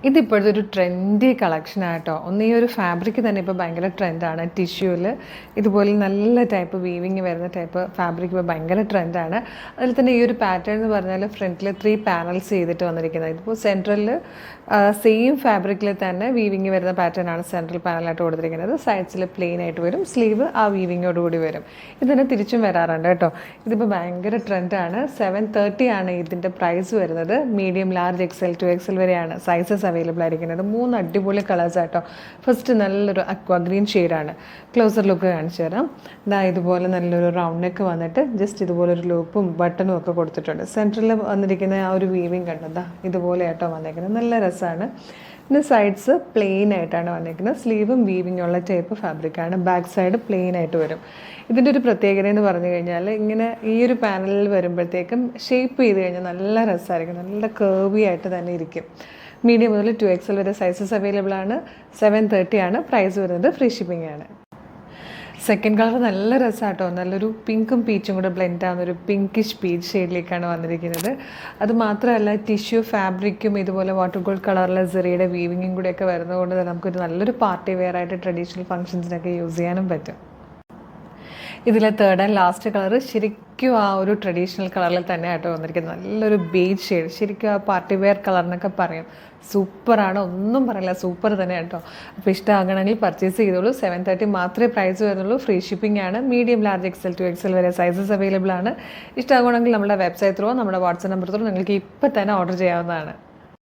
ഇതിപ്പോഴത്തെ ഒരു ട്രെൻഡി കളക്ഷനാട്ടോ. ഒന്ന് ഈ ഒരു ഫാബ്രിക് തന്നെ ഇപ്പോൾ ഭയങ്കര ട്രെൻഡാണ്. ടിഷ്യൂവിൽ ഇതുപോലെ നല്ല ടൈപ്പ് വീവിങ് വരുന്ന ടൈപ്പ് ഫാബ്രിക് ഇപ്പോൾ ഭയങ്കര ട്രെൻഡാണ്. അതിൽ തന്നെ ഈ ഒരു പാറ്റേൺ എന്ന് പറഞ്ഞാൽ ഫ്രണ്ടിൽ 3 പാനൽസ് ചെയ്തിട്ട് വന്നിരിക്കുന്നത്. ഇതിപ്പോൾ സെൻട്രലിൽ സെയിം ഫാബ്രിക്കിൽ തന്നെ വീവിങ് വരുന്ന പാറ്റേൺ ആണ് സെൻട്രൽ പാനലായിട്ട് കൊടുത്തിരിക്കുന്നത്. സൈഡ്സിൽ പ്ലെയിൻ ആയിട്ട് വരും, സ്ലീവ് ആ വീവിങ്ങോടുകൂടി വരും. ഇത് തന്നെ തിരിച്ചും വരാറുണ്ട് കേട്ടോ. ഇതിപ്പോൾ ഭയങ്കര ട്രെൻഡാണ്. 730 ആണ് ഇതിൻ്റെ പ്രൈസ് വരുന്നത്. Medium, large, XL to XL വരെയാണ് സൈസസ് അവൈലബിൾ ആയിരിക്കുന്നത്. 3 അടിപൊളി കളേഴ്സ് ആട്ടോ. ഫസ്റ്റ് നല്ലൊരു അക്വാ ഗ്രീൻ ഷെയ്ഡാണ്. ക്ലോസർ ലുക്ക് കാണിച്ചു തരാം. ഇതുപോലെ നല്ലൊരു റൗണ്ട് നെക്ക് വന്നിട്ട് ജസ്റ്റ് ഇതുപോലൊരു ലൂപ്പും ബട്ടണും ഒക്കെ കൊടുത്തിട്ടുണ്ട്. സെൻറ്ററിൽ വന്നിരിക്കുന്ന ആ ഒരു വീവിങ് കണ്ടതാ ഇതുപോലെ ആട്ടോ വന്നിരിക്കുന്നത്. നല്ല രസമാണ്. പിന്നെ സൈഡ്സ് പ്ലെയിൻ ആയിട്ടാണ് വന്നിരിക്കുന്നത്. സ്ലീവും വീവിങ് ഉള്ള ടൈപ്പ് ഫാബ്രിക്കാണ്. ബാക്ക് സൈഡ് പ്ലെയിൻ ആയിട്ട് വരും. ഇതിൻ്റെ ഒരു പ്രത്യേകത എന്ന് പറഞ്ഞു കഴിഞ്ഞാൽ ഇങ്ങനെ ഈ ഒരു പാനലിൽ വരുമ്പോഴത്തേക്കും ഷേപ്പ് ചെയ്ത് കഴിഞ്ഞാൽ നല്ല രസമായിരിക്കും. നല്ല കേർവി ആയിട്ട് തന്നെ ഇരിക്കും. മീഡിയം മുതൽ 2XL വരെ സൈസസ് അവൈലബിൾ ആണ്. 730 ആണ് പ്രൈസ് വരുന്നത്. ഫ്രീ ഷിപ്പിംഗ് ആണ്. സെക്കൻഡ് കളർ നല്ല രസമാട്ടോ. നല്ലൊരു പിങ്കും പീച്ചും കൂടെ ബ്ലെൻഡ് ആവുന്ന ഒരു പിങ്കിഷ് പീച്ച് ഷെയ്ഡിലേക്കാണ് വന്നിരിക്കുന്നത്. അത് മാത്രമല്ല ടിഷ്യൂ ഫാബ്രിക്കും ഇതുപോലെ വാട്ടർ ഗോൾഡ് കളറിലെ സെറിയുടെ വീവിങ്ങും കൂടെയൊക്കെ വരുന്നതുകൊണ്ട് തന്നെ നമുക്കൊരു നല്ലൊരു പാർട്ടി വെയർ ആയിട്ട് ട്രഡീഷണൽ ഫംഗ്ഷൻസിനൊക്കെ യൂസ് ചെയ്യാനും പറ്റും. ഇതിലെ തേർഡ് ആൻഡ് ലാസ്റ്റ് കളർ ശരിക്കും ആ ഒരു ട്രഡീഷണൽ കളറിൽ തന്നെ ആയിട്ട് വന്നിരിക്കുന്നത്. നല്ലൊരു ബേജ് ഷെയ്ഡ്. ശരിക്കും ആ പാർട്ടി വെയർ കളറിനൊക്കെ പറയും. സൂപ്പറാണ്, ഒന്നും പറയില്ല, സൂപ്പർ തന്നെ കേട്ടോ. അപ്പോൾ ഇഷ്ടമാകണമെങ്കിൽ പർച്ചേസ് ചെയ്തോളൂ. 730 മാത്രമേ പ്രൈസ് വരുന്നുള്ളൂ. ഫ്രീ ഷിപ്പിംഗ് ആണ്. Medium, large, XL to XL വരെ സൈസസ് അവൈലബിൾ ആണ്. ഇഷ്ടമാകണമെങ്കിൽ നമ്മുടെ വെബ്സൈറ്റ് ത്രൂ നമ്മുടെ വാട്സപ്പ് നമ്പർ ത്രൂ നിങ്ങൾക്ക് ഇപ്പം തന്നെ ഓർഡർ ചെയ്യാവുന്നതാണ്.